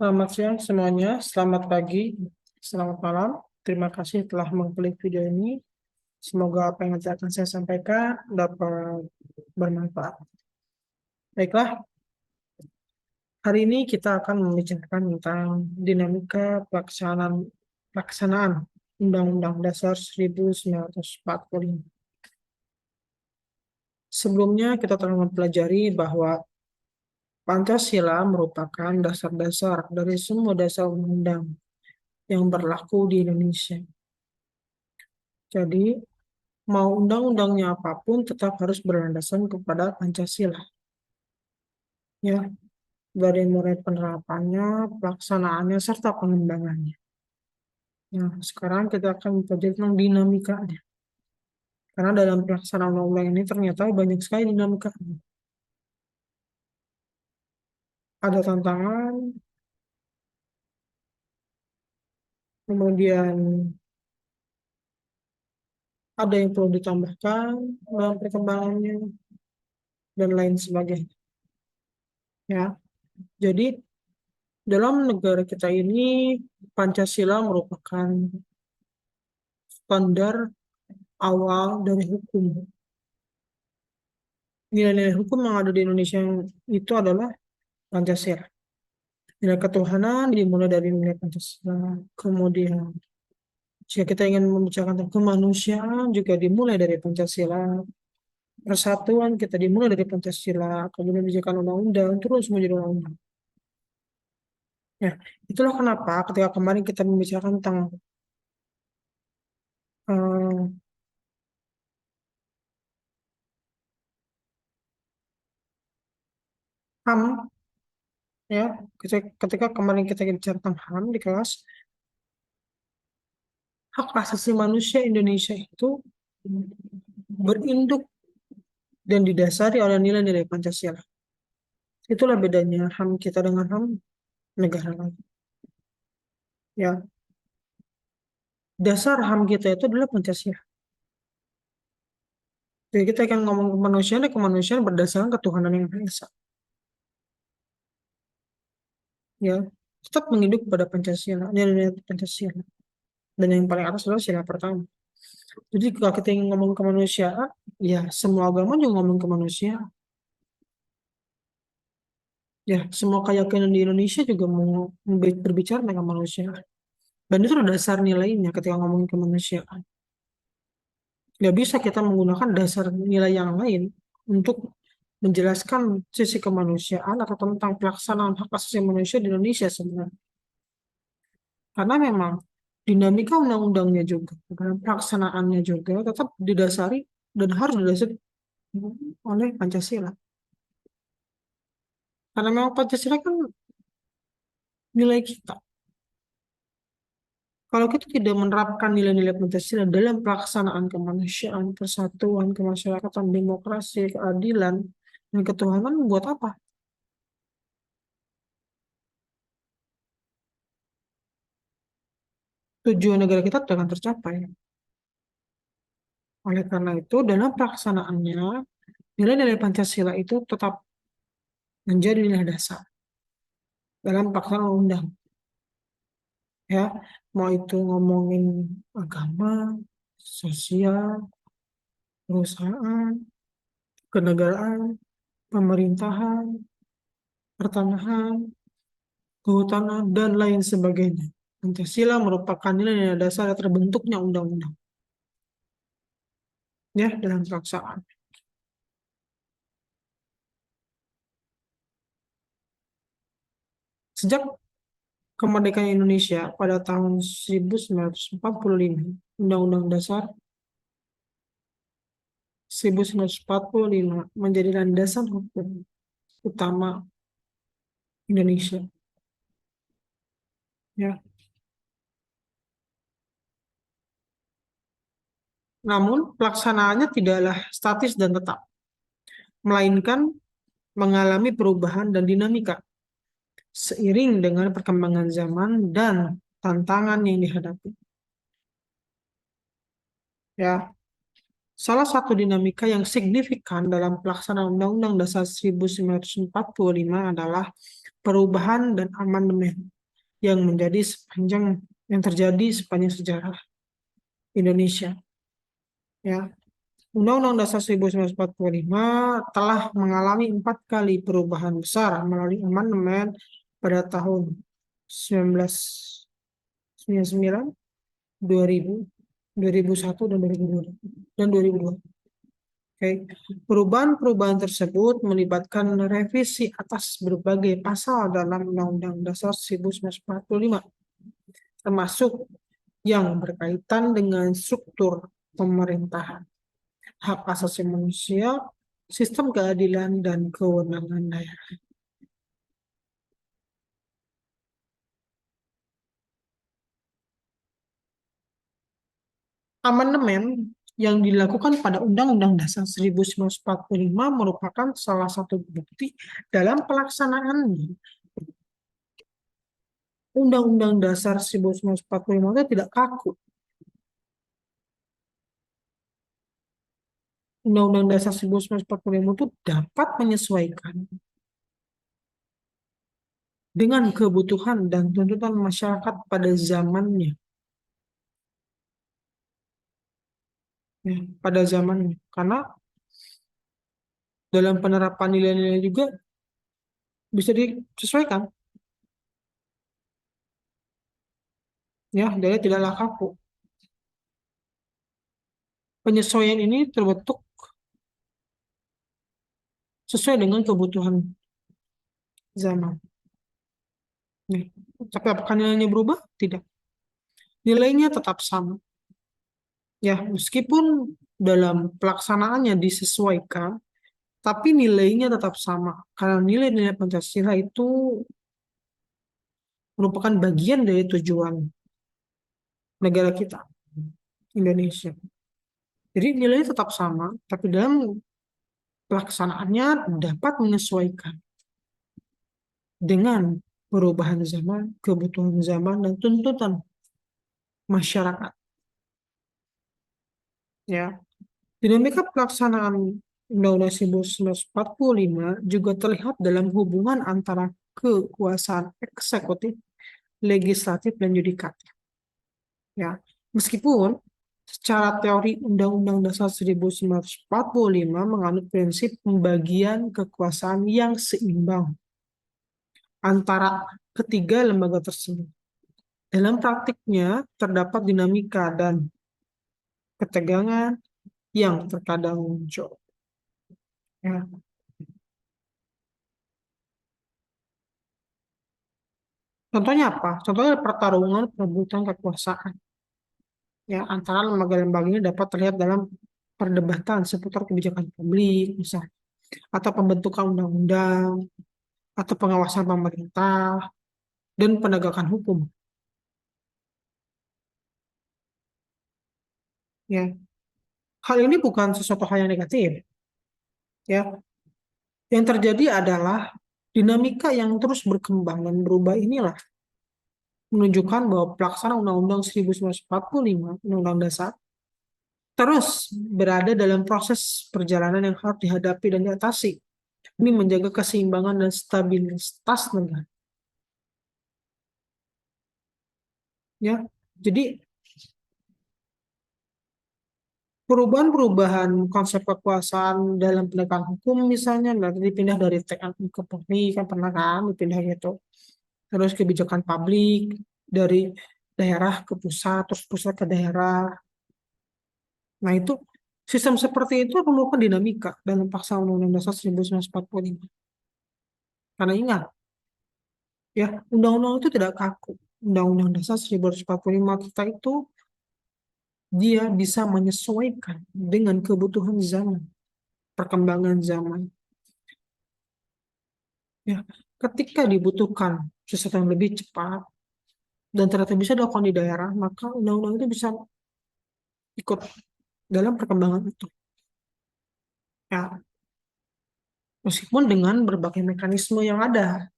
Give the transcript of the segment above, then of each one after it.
Selamat siang semuanya, selamat pagi, selamat malam. Terima kasih telah mengklik video ini. Semoga apa yang nanti akan saya sampaikan dapat bermanfaat. Baiklah, hari ini kita akan membicarakan tentang dinamika pelaksanaan Undang-Undang Dasar 1945. Sebelumnya kita telah mempelajari bahwa Pancasila merupakan dasar-dasar dari semua dasar undang-undang yang berlaku di Indonesia. Jadi, mau undang-undangnya apapun tetap harus berlandasan kepada Pancasila. Ya, dari mulai penerapannya, pelaksanaannya, serta pengembangannya. Nah, sekarang kita akan mempelajari tentang dinamikanya. Karena dalam pelaksanaan undang-undang ini ternyata banyak sekali dinamika. Ada tantangan, kemudian ada yang perlu ditambahkan dalam perkembangannya, dan lain sebagainya. Ya, jadi dalam negara kita ini, Pancasila merupakan standar awal dari hukum. Nilai-nilai hukum yang ada di Indonesia itu adalah Pancasila. Nilai ketuhanan dimulai dari nilai Pancasila. Kemudian, jika kita ingin membicarakan tentang kemanusiaan, juga dimulai dari Pancasila. Persatuan kita dimulai dari Pancasila. Kemudian membicarakan undang-undang, terus menjadi undang-undang. Ya, itulah kenapa ketika kemarin kita membicarakan tentang eh, HAM, ya, ketika kemarin kita bicara tentang HAM di kelas, hak asasi manusia Indonesia itu berinduk dan didasari oleh nilai-nilai Pancasila. Itulah bedanya HAM kita dengan HAM negara lain. Ya, dasar HAM kita itu adalah Pancasila. Jadi kita akan ngomong kemanusiaan, ya kemanusiaan berdasarkan ketuhanan yang Maha Esa. Ya, tetap menginduk pada Pancasila, nilai-nilai Pancasila. Dan yang paling atas adalah sila pertama. Jadi kalau kita ingin ngomong kemanusiaan, ya semua agama juga ngomong kemanusiaan. Ya, semua keyakinan di Indonesia juga mau berbicara tentang kemanusiaan. Dan itu adalah dasar nilainya ketika ngomongin kemanusiaan. Nggak bisa kita menggunakan dasar nilai yang lain untuk menjelaskan sisi kemanusiaan atau tentang pelaksanaan hak asasi manusia di Indonesia sebenarnya. Karena memang dinamika undang-undangnya juga, dan pelaksanaannya juga tetap didasari dan harus didasari oleh Pancasila. Karena memang Pancasila kan nilai kita. Kalau kita tidak menerapkan nilai-nilai Pancasila dalam pelaksanaan kemanusiaan, persatuan, kemasyarakatan, demokrasi, keadilan, dan ketuhanan, buat apa? Tujuan negara kita tidak akan tercapai. Oleh karena itu, dalam pelaksanaannya, nilai-nilai Pancasila itu tetap menjadi nilai dasar dalam pelaksanaan undang. Ya, mau itu ngomongin agama, sosial, perusahaan, kenegaraan, pemerintahan, pertanahan, kehutanan, dan lain sebagainya. Pancasila merupakan nilai-nilai dasar terbentuknya undang-undang. Ya, dalam pelaksanaan. Sejak kemerdekaan Indonesia pada tahun 1945, Undang-Undang Dasar 1945 menjadi landasan hukum utama Indonesia. Ya. Namun, pelaksanaannya tidaklah statis dan tetap, melainkan mengalami perubahan dan dinamika seiring dengan perkembangan zaman dan tantangan yang dihadapi. Ya, Salah satu dinamika yang signifikan dalam pelaksanaan Undang-Undang Dasar 1945 adalah perubahan dan amandemen yang terjadi sepanjang sejarah Indonesia. Ya, Undang-Undang Dasar 1945 telah mengalami 4 kali perubahan besar melalui amandemen pada tahun 1999, 2000, 2001, dan 2002. Dan 2002. Oke. Perubahan-perubahan tersebut melibatkan revisi atas berbagai pasal dalam Undang-Undang Dasar 1945, termasuk yang berkaitan dengan struktur pemerintahan, hak asasi manusia, sistem keadilan, dan kewenangan daerah. Amandemen yang dilakukan pada Undang-Undang Dasar 1945 merupakan salah satu bukti dalam pelaksanaannya. Undang-Undang Dasar 1945 itu tidak kaku. Undang-Undang Dasar 1945 itu dapat menyesuaikan dengan kebutuhan dan tuntutan masyarakat pada zamannya. Ya, pada zamannya. Karena dalam penerapan nilai-nilai juga bisa disesuaikan. Ya, dari tidaklah kaku. Penyesuaian ini terbentuk sesuai dengan kebutuhan zaman. Nih, tapi apakah nilainya berubah? Tidak. Nilainya tetap sama. Ya, meskipun dalam pelaksanaannya disesuaikan, tapi nilainya tetap sama. Karena nilai-nilai Pancasila itu merupakan bagian dari tujuan negara kita, Indonesia. Jadi nilainya tetap sama, tapi dalam pelaksanaannya dapat menyesuaikan dengan perubahan zaman, kebutuhan zaman, dan tuntutan masyarakat. Ya, dinamika pelaksanaan Undang-Undang 1945 juga terlihat dalam hubungan antara kekuasaan eksekutif, legislatif, dan yudikatif. Ya, meskipun secara teori Undang-Undang Dasar 1945 menganut prinsip pembagian kekuasaan yang seimbang antara ketiga lembaga tersebut. Dalam praktiknya terdapat dinamika dan ketegangan yang terkadang muncul. Ya. Contohnya apa? Contohnya pertarungan perebutan kekuasaan. Ya, antara lembaga-lembaga ini dapat terlihat dalam perdebatan seputar kebijakan publik, misalnya, atau pembentukan undang-undang, atau pengawasan pemerintah, dan penegakan hukum. Ya, hal ini bukan sesuatu hal yang negatif. Ya, yang terjadi adalah dinamika yang terus berkembang dan berubah inilah menunjukkan bahwa pelaksanaan Undang-Undang 1945, Undang-Undang Dasar, terus berada dalam proses perjalanan yang harus dihadapi dan diatasi. Ini menjaga keseimbangan dan stabilitas negara. Ya, jadi perubahan-perubahan konsep kekuasaan dalam penegakan hukum misalnya nanti dipindah dari TNI ke Polri kan pernah kan dipindah gitu. Terus kebijakan publik dari daerah ke pusat, terus pusat ke daerah. Nah itu sistem seperti itu memerlukan dinamika dalam pasal Undang-Undang Dasar 1945. Karena ingat, ya undang-undang itu tidak kaku. Undang-Undang Dasar 1945 kita itu dia bisa menyesuaikan dengan kebutuhan zaman, perkembangan zaman. Ya, ketika dibutuhkan sesuatu yang lebih cepat dan ternyata bisa dilakukan di daerah, maka undang-undang itu bisa ikut dalam perkembangan itu. Ya, meskipun dengan berbagai mekanisme yang ada.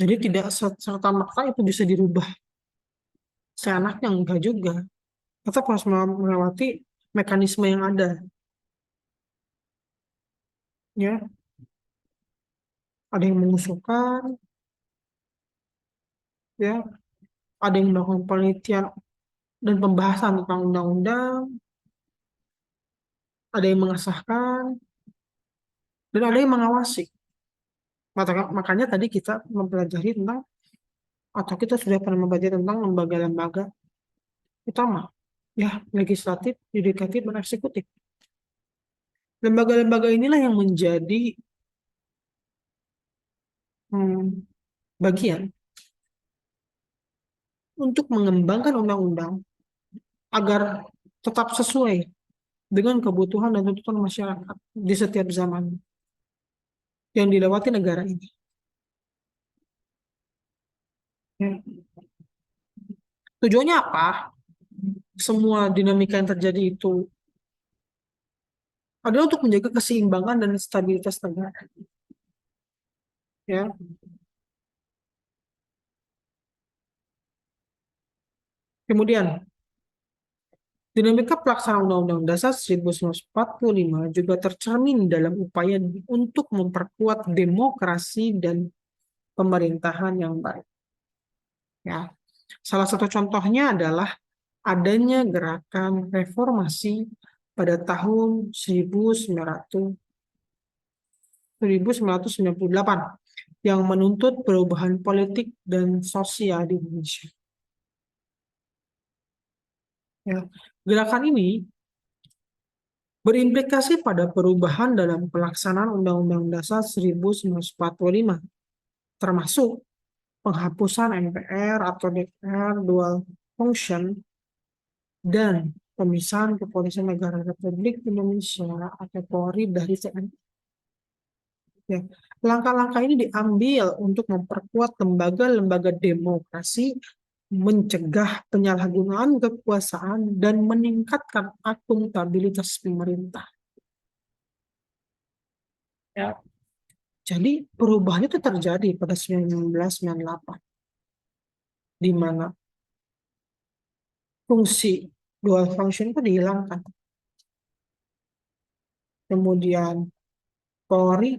Jadi tidak serta merta itu bisa dirubah. Seenaknya enggak juga. Tetap harus melewati mekanisme yang ada. ya, ada yang mengusulkan, ya, ada yang melakukan penelitian dan pembahasan tentang undang-undang, ada yang mengesahkan, dan ada yang mengawasi. Makanya tadi kita mempelajari tentang, atau kita sudah pernah mempelajari tentang lembaga-lembaga utama, ya, legislatif, yudikatif, dan eksekutif. Lembaga-lembaga inilah yang menjadi hmm, bagian untuk mengembangkan undang-undang agar tetap sesuai dengan kebutuhan dan tuntutan masyarakat di setiap zaman yang dilewati negara ini. Ya. Tujuannya apa? Semua dinamika yang terjadi itu adalah untuk menjaga keseimbangan dan stabilitas negara. Ya. Kemudian, dinamika pelaksanaan Undang-Undang Dasar 1945 juga tercermin dalam upaya untuk memperkuat demokrasi dan pemerintahan yang baik. Ya. Salah satu contohnya adalah adanya gerakan reformasi pada tahun 1998 yang menuntut perubahan politik dan sosial di Indonesia. Ya. Gerakan ini berimplikasi pada perubahan dalam pelaksanaan Undang-Undang Dasar 1945, termasuk penghapusan MPR atau DPR dual function dan pemisahan Kepolisian Negara Republik Indonesia atau Polri dari TNI. Ya. Langkah-langkah ini diambil untuk memperkuat lembaga-lembaga demokrasi, mencegah penyalahgunaan kekuasaan, dan meningkatkan akuntabilitas pemerintah. Ya. Jadi perubahan itu terjadi pada 1998, di mana fungsi dual function itu dihilangkan. Kemudian Polri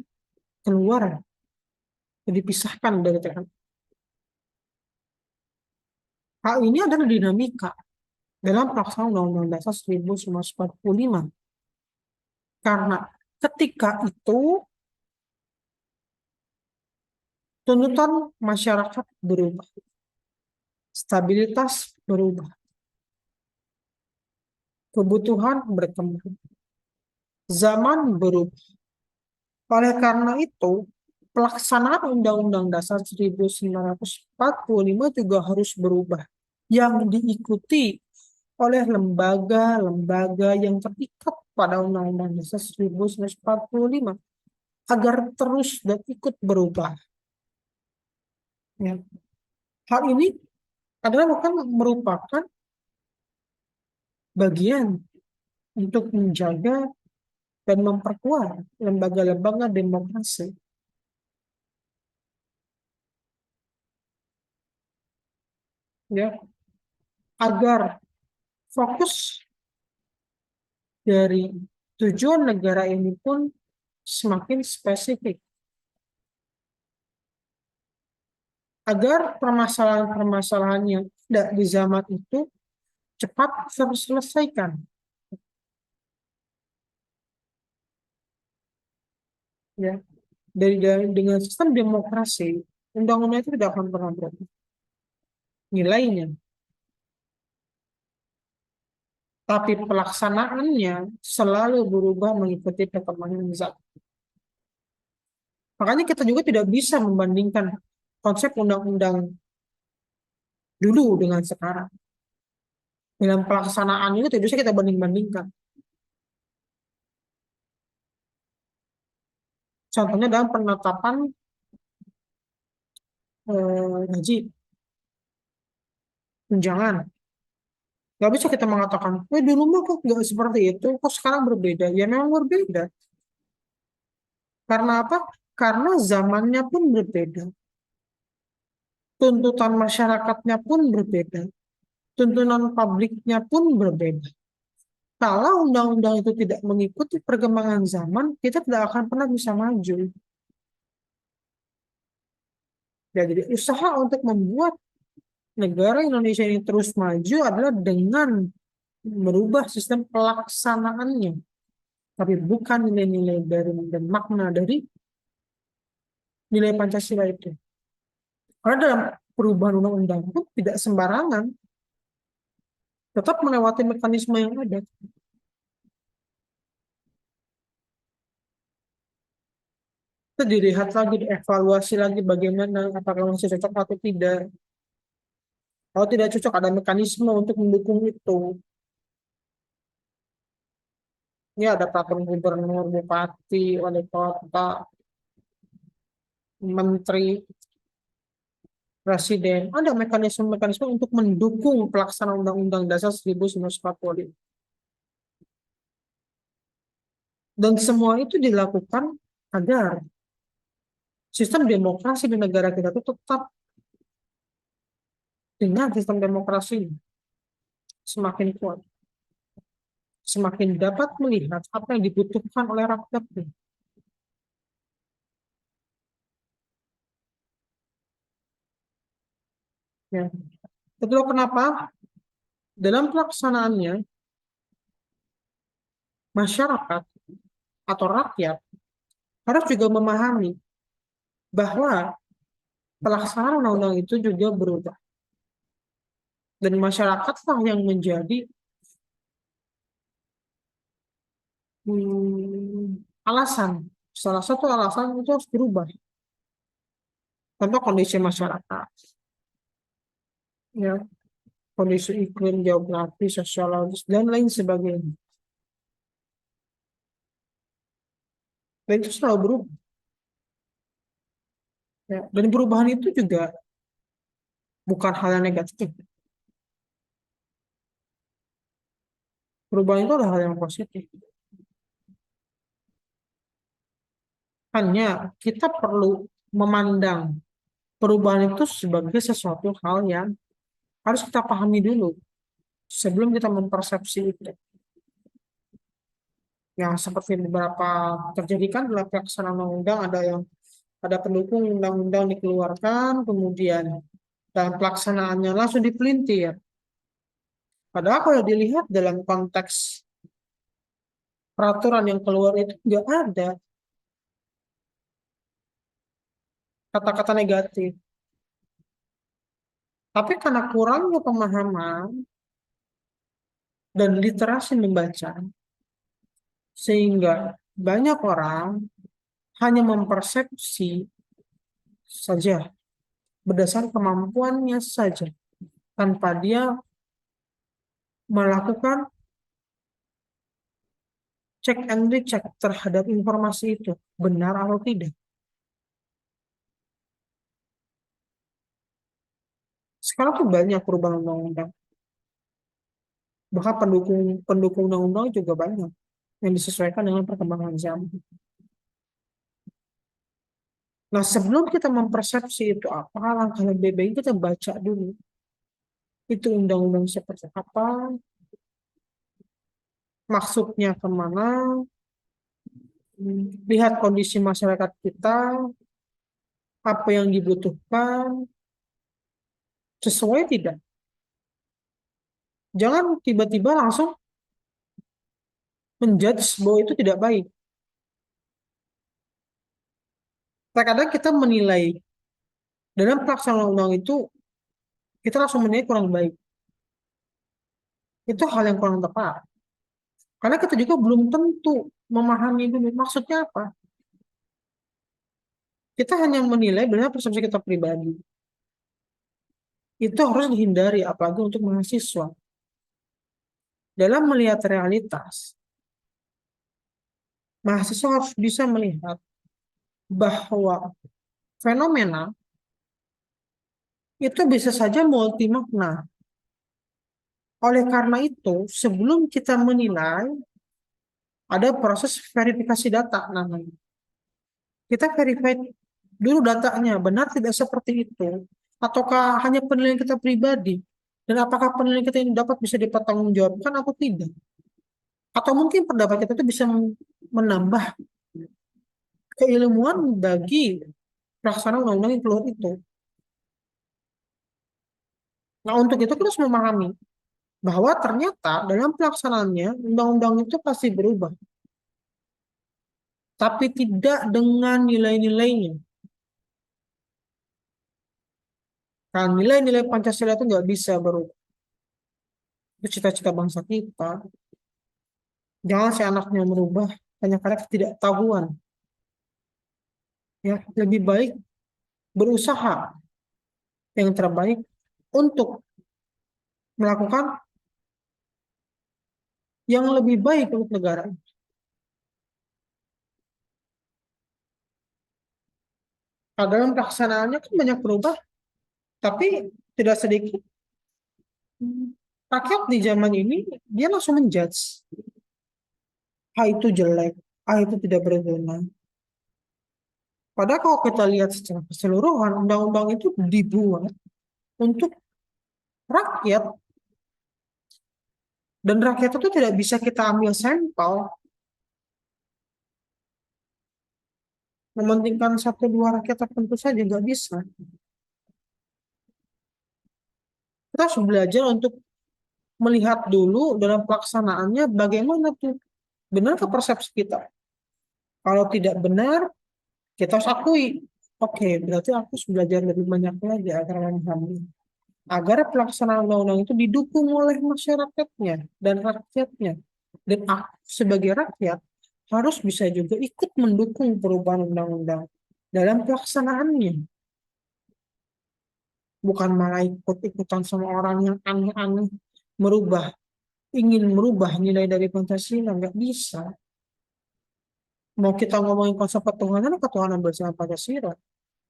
keluar, dipisahkan dari TNI. Hal ini adalah dinamika dalam pelaksanaan Undang-Undang Dasar 1945. Karena ketika itu tuntutan masyarakat berubah, stabilitas berubah, kebutuhan berkembang, zaman berubah. Oleh karena itu, pelaksanaan Undang-Undang Dasar 1945 juga harus berubah, yang diikuti oleh lembaga-lembaga yang terikat pada Undang-Undang Dasar 1945 agar terus dan ikut berubah. Ya. Hal ini adalah bukan merupakan bagian untuk menjaga dan memperkuat lembaga-lembaga demokrasi, ya, agar fokus dari tujuan negara ini pun semakin spesifik, agar permasalahan-permasalahan yang ada di zaman itu cepat terselesaikan. Ya, dengan sistem demokrasi, undang-undang itu tidak akan pernah berubah nilainya, tapi pelaksanaannya selalu berubah mengikuti perkembangan zaman. Makanya kita juga tidak bisa membandingkan konsep undang-undang dulu dengan sekarang. Dalam pelaksanaan itu tidak bisa kita banding-bandingkan. Contohnya dalam penetapan gaji, tunjangan. Gak bisa kita mengatakan, dulu mah kok nggak seperti itu, kok sekarang berbeda. Ya memang berbeda. Karena apa? Karena zamannya pun berbeda. Tuntutan masyarakatnya pun berbeda. Tuntutan publiknya pun berbeda. Kalau undang-undang itu tidak mengikuti perkembangan zaman, kita tidak akan pernah bisa maju. Ya, jadi usaha untuk membuat negara Indonesia ini terus maju adalah dengan merubah sistem pelaksanaannya, tapi bukan nilai-nilai dari dan makna dari nilai Pancasila itu. Karena dalam perubahan undang-undang itu tidak sembarangan, tetap melewati mekanisme yang ada. Itu dilihat lagi, dievaluasi lagi bagaimana, apakah masih cocok atau tidak. Kalau tidak cocok, ada mekanisme untuk mendukung itu. Ya, ada peraturan gubernur, bupati, wali kota, menteri, presiden. Ada mekanisme-mekanisme untuk mendukung pelaksanaan Undang-Undang Dasar 1945. Dan semua itu dilakukan agar sistem demokrasi di negara kita itu tetap dengan sistem demokrasi semakin kuat, semakin dapat melihat apa yang dibutuhkan oleh rakyat. Ya. Itulah kenapa dalam pelaksanaannya masyarakat atau rakyat harus juga memahami bahwa pelaksanaan undang-undang itu juga berubah. Dan masyarakatlah yang menjadi alasan. Salah satu alasan itu harus berubah. Contoh kondisi masyarakat, ya, kondisi iklim, geografi, sosiologis, dan lain sebagainya. Dan itu selalu berubah. Ya. Dan perubahan itu juga bukan hal yang negatif. Perubahan itu adalah hal yang positif. Hanya kita perlu memandang perubahan itu sebagai sesuatu hal yang harus kita pahami dulu sebelum kita mempersepsi itu. Yang seperti beberapa terjadi kan dalam pelaksanaan undang-undang, ada pendukung undang-undang dikeluarkan, kemudian dalam pelaksanaannya langsung dipelintir. Padahal kalau dilihat dalam konteks peraturan yang keluar itu nggak ada kata-kata negatif. Tapi karena kurangnya pemahaman dan literasi membaca, sehingga banyak orang hanya mempersepsi saja berdasarkan kemampuannya saja, tanpa dia melakukan cek and recheck terhadap informasi itu benar atau tidak. Sekarang tuh banyak perubahan undang-undang, bahkan pendukung pendukung undang-undang juga banyak yang disesuaikan dengan perkembangan zaman. Nah, sebelum kita mempersepsi itu apa, langkah lebih baik kita baca dulu itu undang-undang seperti apa, maksudnya kemana, lihat kondisi masyarakat kita, apa yang dibutuhkan, sesuai tidak. Jangan tiba-tiba langsung menjudge bahwa itu tidak baik. Terkadang kita menilai dalam pelaksanaan undang itu, kita langsung menilai kurang baik. Itu hal yang kurang tepat. Karena kita juga belum tentu memahami dulu maksudnya apa. Kita hanya menilai benar persepsi kita pribadi. Itu harus dihindari, apalagi untuk mahasiswa. Dalam melihat realitas, mahasiswa harus bisa melihat bahwa fenomena itu bisa saja multi makna. Oleh karena itu, sebelum kita menilai, ada proses verifikasi data namanya. Kita verify dulu datanya, benar tidak seperti itu, ataukah hanya penilaian kita pribadi, dan apakah penilaian kita ini dapat bisa dipertanggungjawabkan atau tidak. Atau mungkin pendapat kita itu bisa menambah keilmuan bagi pelaksanaan undang-undang yang keluar itu. Nah, untuk itu kita harus memahami bahwa ternyata dalam pelaksanaannya undang-undang itu pasti berubah, tapi tidak dengan nilai-nilainya. Nah, nilai-nilai Pancasila itu nggak bisa berubah. Itu cita-cita bangsa kita. Jangan si anaknya merubah hanya karena ketidaktahuan. Ya, lebih baik berusaha yang terbaik untuk melakukan yang lebih baik untuk negara. Nah, dalam pelaksanaannya kan banyak berubah, tapi tidak sedikit rakyat di zaman ini dia langsung menjudge, ah itu jelek, ah itu tidak berguna. Padahal kalau kita lihat secara keseluruhan, undang-undang itu dibuat untuk rakyat, dan rakyat itu tidak bisa kita ambil sampel, mementingkan satu dua rakyat tertentu saja nggak bisa. Kita harus belajar untuk melihat dulu dalam pelaksanaannya bagaimana tuh, benar ke persepsi kita. Kalau tidak benar, kita harus akui. Oke, berarti aku harus belajar lebih banyak lagi agar memahami. Agar pelaksanaan undang-undang itu didukung oleh masyarakatnya dan rakyatnya. Dan aku sebagai rakyat harus bisa juga ikut mendukung perubahan undang-undang dalam pelaksanaannya. Bukan malah ikut-ikutan sama orang yang aneh-aneh merubah, ingin merubah nilai dari Pancasila. Nggak bisa. Mau kita ngomongin konsep ketuhanan, ketuhanan berdasarkan Pancasila.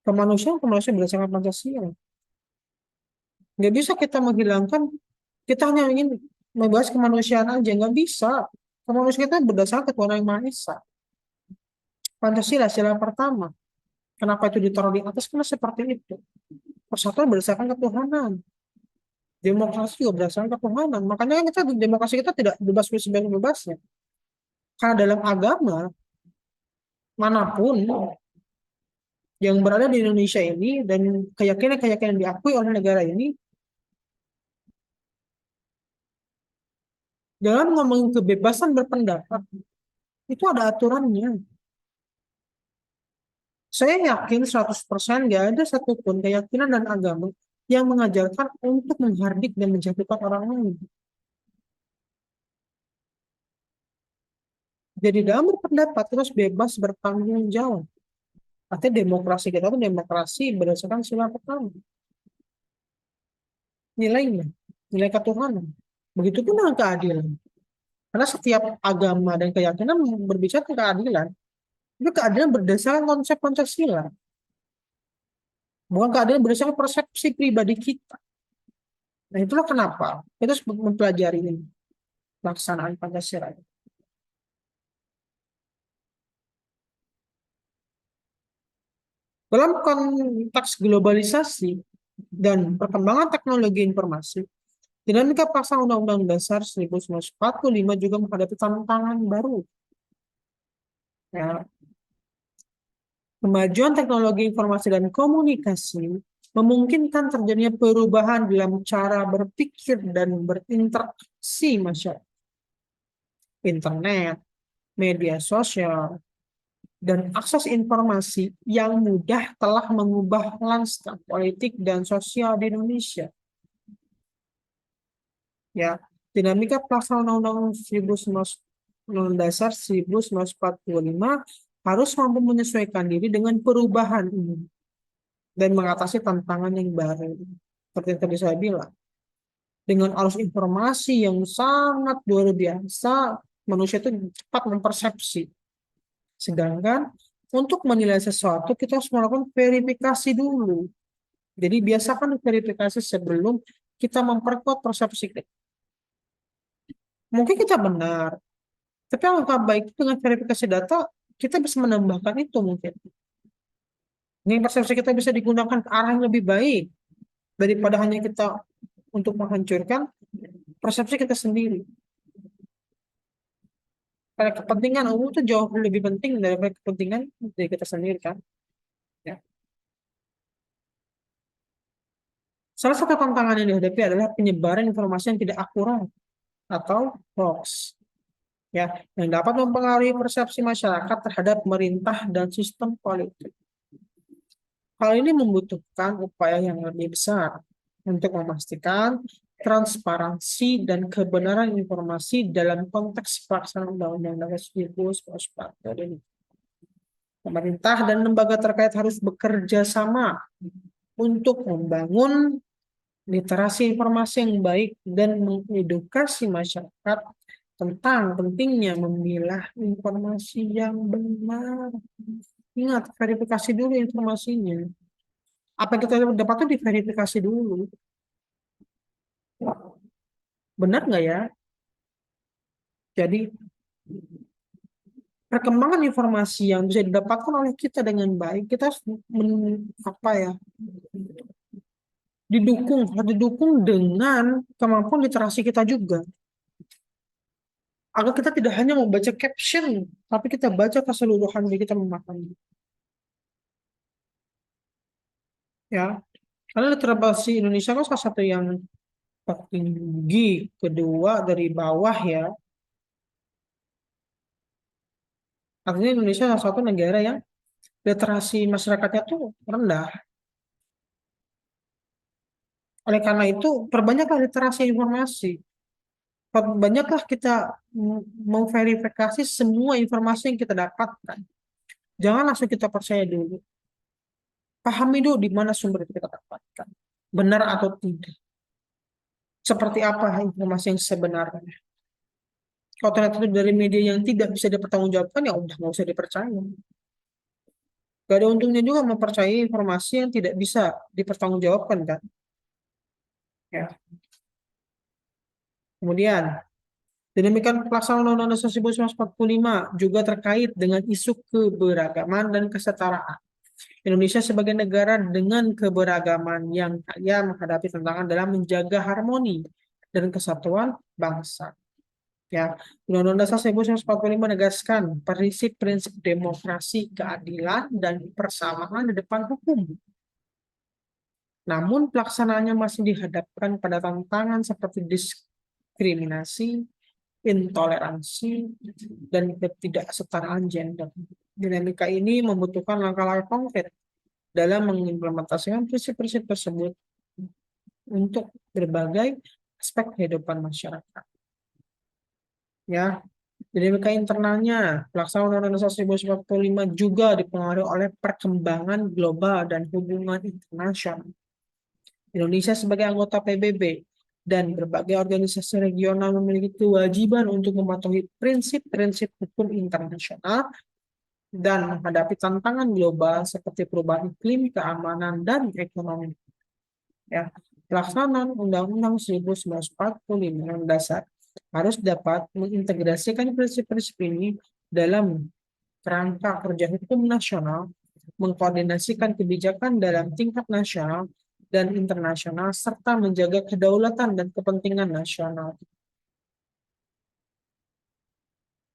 Kemanusiaan berdasarkan Pancasila. Nggak bisa kita menghilangkan, kita hanya ingin membahas kemanusiaan aja. Nggak bisa. Kemanusiaan kita berdasarkan ketuhanan yang Maha Esa. Pancasila, sila pertama. Kenapa itu ditaruh di atas? Karena seperti itu. Persatuan berdasarkan ketuhanan. Demokrasi juga berdasarkan ketuhanan. Makanya kan kita demokrasi kita tidak bebas sebebas-bebasnya. Karena dalam agama manapun yang berada di Indonesia ini dan keyakinan-keyakinan diakui oleh negara ini, dalam ngomongin kebebasan berpendapat, itu ada aturannya. Saya yakin 100% nggak ada satupun keyakinan dan agama yang mengajarkan untuk menghardik dan menjatuhkan orang lain. Jadi dalam berpendapat terus bebas bertanggung jawab. Artinya demokrasi kita itu demokrasi berdasarkan sila pertama. Nilainya, nilai ketuhanan. Begitupun dengan keadilan. Karena setiap agama dan keyakinan berbicara tentang keadilan. Itu keadilan berdasarkan konsep Pancasila. Bukan keadilan berdasarkan persepsi pribadi kita. Nah itulah kenapa kita harus mempelajari ini, pelaksanaan Pancasila. Dalam konteks globalisasi dan perkembangan teknologi informasi, dinamika pasal Undang-Undang Dasar 1945 juga menghadapi tantangan baru. Ya, kemajuan teknologi informasi dan komunikasi memungkinkan terjadinya perubahan dalam cara berpikir dan berinteraksi masyarakat. Internet, media sosial, dan akses informasi yang mudah telah mengubah lanskap politik dan sosial di Indonesia. Ya, dinamika pelaksanaan Undang-Undang 1945 Undang Dasar 1945 harus mampu menyesuaikan diri dengan perubahan ini dan mengatasi tantangan yang baru. Seperti yang tadi saya bilang, dengan arus informasi yang sangat luar biasa, manusia itu cepat mempersepsi. Sedangkan untuk menilai sesuatu, kita harus melakukan verifikasi dulu. Jadi biasakan verifikasi sebelum kita memperkuat persepsi kita. Mungkin kita benar, tapi alangkah baik dengan verifikasi data, kita bisa menambahkan itu mungkin. Ini persepsi kita bisa digunakan ke arah yang lebih baik daripada hanya kita untuk menghancurkan persepsi kita sendiri. Karena kepentingan umum itu jauh lebih penting daripada kepentingan dari kita sendiri kan. Ya. Salah satu tantangan yang dihadapi adalah penyebaran informasi yang tidak akurat atau hoax, ya, yang dapat mempengaruhi persepsi masyarakat terhadap pemerintah dan sistem politik. Hal ini membutuhkan upaya yang lebih besar untuk memastikan transparansi dan kebenaran informasi dalam konteks pelaksanaan Undang-Undang Dasar 1945 ini. Pemerintah dan lembaga terkait harus bekerja sama untuk membangun literasi informasi yang baik dan mengedukasi masyarakat tentang pentingnya memilah informasi yang benar. Ingat, verifikasi dulu informasinya. Apa yang kita dapat itu diverifikasi dulu. Benar nggak ya? Jadi, perkembangan informasi yang bisa didapatkan oleh kita dengan baik, kita harus apa ya, didukung dengan kemampuan literasi kita juga. Agar kita tidak hanya membaca caption, tapi kita baca keseluruhan biar kita memahami. Ya, karena literasi Indonesia kan salah satu yang tertinggi, kedua dari bawah ya. Artinya Indonesia salah satu negara yang literasi masyarakatnya tuh rendah. Oleh karena itu, perbanyaklah literasi informasi. Perbanyaklah kita memverifikasi semua informasi yang kita dapatkan. Jangan langsung kita percaya dulu. Pahami dulu di mana sumber itu kita dapatkan. Benar atau tidak. Seperti apa informasi yang sebenarnya. Kalau ternyata itu dari media yang tidak bisa dipertanggungjawabkan, ya udah nggak usah dipercaya. Gak ada untungnya juga mempercayai informasi yang tidak bisa dipertanggungjawabkan kan. Ya. Kemudian, demikian pelaksanaan Undang-Undang Dasar 1945 juga terkait dengan isu keberagaman dan kesetaraan. Indonesia sebagai negara dengan keberagaman yang kaya menghadapi tantangan dalam menjaga harmoni dan kesatuan bangsa. Ya, Undang-Undang Dasar 1945 menegaskan prinsip-prinsip demokrasi, keadilan, dan persamaan di depan hukum. Namun pelaksanaannya masih dihadapkan pada tantangan seperti diskriminasi, intoleransi, dan ketidaksetaraan gender. Dinamika ini membutuhkan langkah-langkah konkret dalam mengimplementasikan prinsip-prinsip tersebut untuk berbagai aspek kehidupan masyarakat. Ya, dinamika internalnya, pelaksanaan Undang-Undang Dasar 1945 juga dipengaruhi oleh perkembangan global dan hubungan internasional. Indonesia sebagai anggota PBB dan berbagai organisasi regional memiliki kewajiban untuk mematuhi prinsip-prinsip hukum internasional dan menghadapi tantangan global seperti perubahan iklim, keamanan, dan ekonomi. Ya, pelaksanaan Undang-Undang 1945 yang dasar harus dapat mengintegrasikan prinsip-prinsip ini dalam kerangka kerja hukum nasional, mengkoordinasikan kebijakan dalam tingkat nasional dan internasional, serta menjaga kedaulatan dan kepentingan nasional.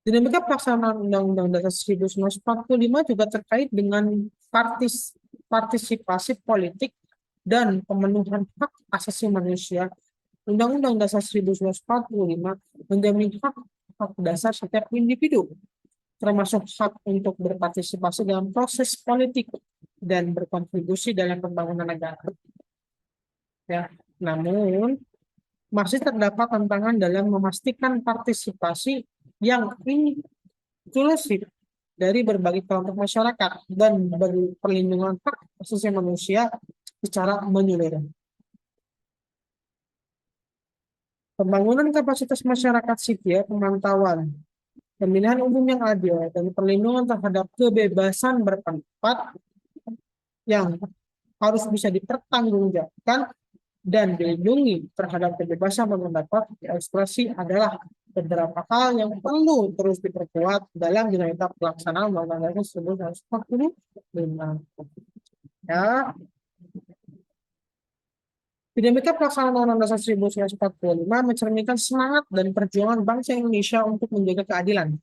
Dinamika pelaksanaan Undang-Undang Dasar 1945 juga terkait dengan partisipasi politik dan pemenuhan hak asasi manusia. Undang-Undang Dasar 1945 menjamin hak dasar setiap individu, termasuk hak untuk berpartisipasi dalam proses politik dan berkontribusi dalam pembangunan negara. Ya, namun masih terdapat tantangan dalam memastikan partisipasi yang inklusif dari berbagai kelompok masyarakat dan perlindungan hak asasi manusia secara menyeluruh. Pembangunan kapasitas masyarakat sipil, pemantauan, pemilihan umum yang adil, dan perlindungan terhadap kebebasan berpendapat yang harus bisa dipertanggungjawabkan dan dilindungi terhadap kebebasan berpendapat ekspresi adalah beberapa hal yang perlu terus diperkuat dalam dinamika pelaksanaan Undang-Undang 1945. Ya, dinamika pelaksanaan Undang-Undang Dasar 1945 mencerminkan semangat dan perjuangan bangsa Indonesia untuk menjaga keadilan,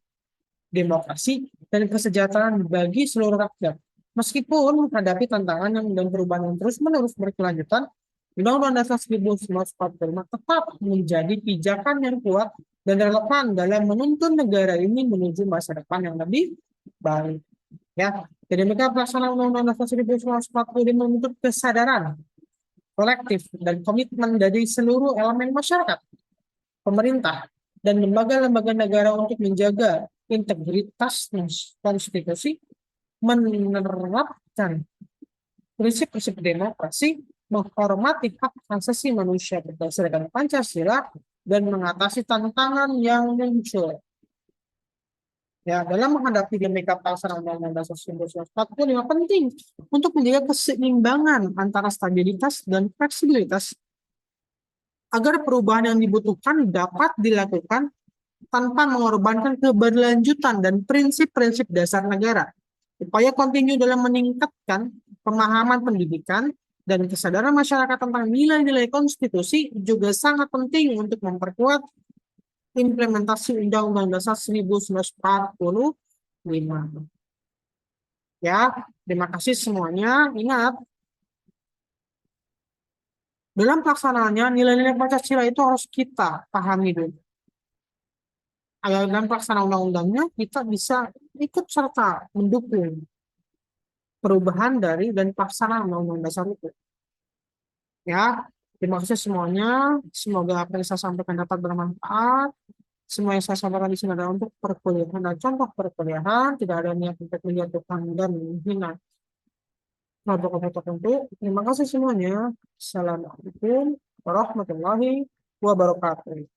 demokrasi, dan kesejahteraan bagi seluruh rakyat. Meskipun menghadapi tantangan dan perubahan yang terus-menerus berkelanjutan, Undang-Undang Dasar 1945 tetap menjadi pijakan yang kuat dan relevan dalam menuntun negara ini menuju masa depan yang lebih baik. Ya, jadi mereka pelaksanaan Undang-Undang Dasar 1945 membentuk kesadaran kolektif dan komitmen dari seluruh elemen masyarakat, pemerintah, dan lembaga-lembaga negara untuk menjaga integritas konstitusi, menerapkan prinsip-prinsip demokrasi, menghormati hak asasi manusia berdasarkan Pancasila, dan mengatasi tantangan yang muncul. Ya, dalam menghadapi dinamika pelaksanaan Undang-Undang Dasar 1945 penting untuk menjaga keseimbangan antara stabilitas dan fleksibilitas agar perubahan yang dibutuhkan dapat dilakukan tanpa mengorbankan keberlanjutan dan prinsip-prinsip dasar negara. Upaya kontinu dalam meningkatkan pemahaman pendidikan dan kesadaran masyarakat tentang nilai-nilai konstitusi juga sangat penting untuk memperkuat implementasi Undang-Undang Dasar 1945. Ya, terima kasih semuanya. Ingat, dalam pelaksanaannya nilai-nilai Pancasila itu harus kita pahami dulu. Agar dalam pelaksanaan undang-undangnya kita bisa ikut serta mendukung perubahan dari dan pelaksanaan undang-undang dasar itu. Ya, terima kasih semuanya. Semoga apa yang saya sampaikan dapat bermanfaat. Semua yang saya sampaikan di sini adalah untuk perkuliahan dan contoh perkuliahan. Tidak ada niat untuk menjatuhkan dan menghina kelompok-kelompok tertentu. Terima kasih semuanya. Assalamualaikum warahmatullahi wabarakatuh.